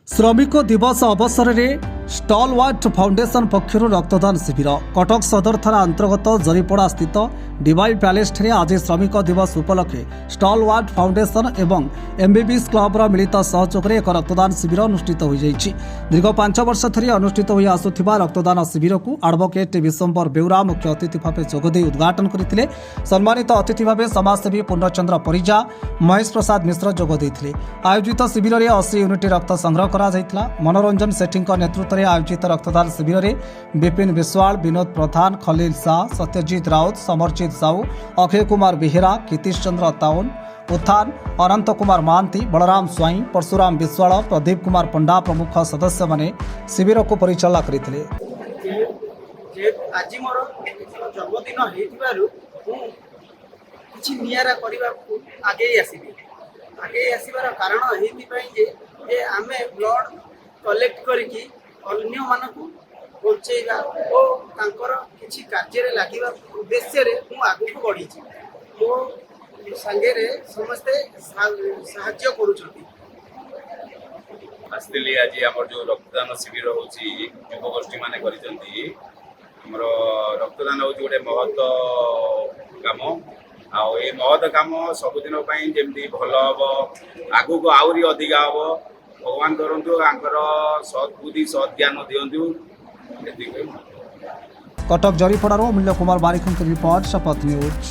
श्रमिक दिवस अवसर में स्टॉलवार्ट फाउंडेशन पक्षर रक्तदान शिविर कटक सदर थाना अंतर्गत जरीपड़ा स्थित डिवाइन पैलेस आज श्रमिक दिवस उपलक्षे स्टॉलवार्ट फाउंडेशन एवं एमबीबीएस क्लबर मिलित सहयोग में एक रक्तदान शिविर अनुष्ठित हो जाइछि। दीर्घ 5 वर्ष धरी अनुष्ठित हो आसुथिबा रक्तदान शिविर को एडवोकेट विशंबर बेउरा मुख्य अतिथि भाव जोगदे उद्घाटन करते। सम्मानित अतिथि भाव समाजसेवी पूर्णचंद्र परिजा, महेश प्रसाद मिश्र जोगदे। आयोजित शिविर में 80 यूनिट रक्त संग्रह करा जायतिला। मनोरंजन सेठी नेतृत्व में आयोजित रक्तदान शिविर में विपिन विश्वाल, विनोद प्रधान, खलील शाह, सत्यजीत राउत, समरजीत साहू, अक्षय कुमार बेहेरा, कितीश चंद्र ताउन, उत्थान, अनंत कुमार महांती, बलराम स्वाई, परशुराम विश्वाल, प्रदीप कुमार पंडा प्रमुख सदस्य माने शिविर को परिचालना करथिले। आज मोर जन्मदिन हेतिबारु किछि नियारा करिबा आगे आसीबार कारण हेतिबाई जे आमे ब्लड कलेक्ट करिकि अन्य मानकु बचेगा और तांकर किछि कार्य लागिबा उद्देश्य रे मु आगु को बढ़ी छी। मो संगे रे समस्ते सहाय्य करूछथि। आस्तेली आज हमर जो रक्तदान शिविर होची युव गोष्ठी माने करिसंती। हमर रक्तदान होची गोटे महत्व काम आ ए महत्व काम सब दिन पई जेमती भलो हबो, आगु को आउरी अधिका हबो। भगवान करंतु आंकर सद्बुद्धि सद्ज्ञान दियंतु। कटक जरीपड़ारो अमूल्य कुमार बारिक रिपोर्ट, शपथ न्यूज।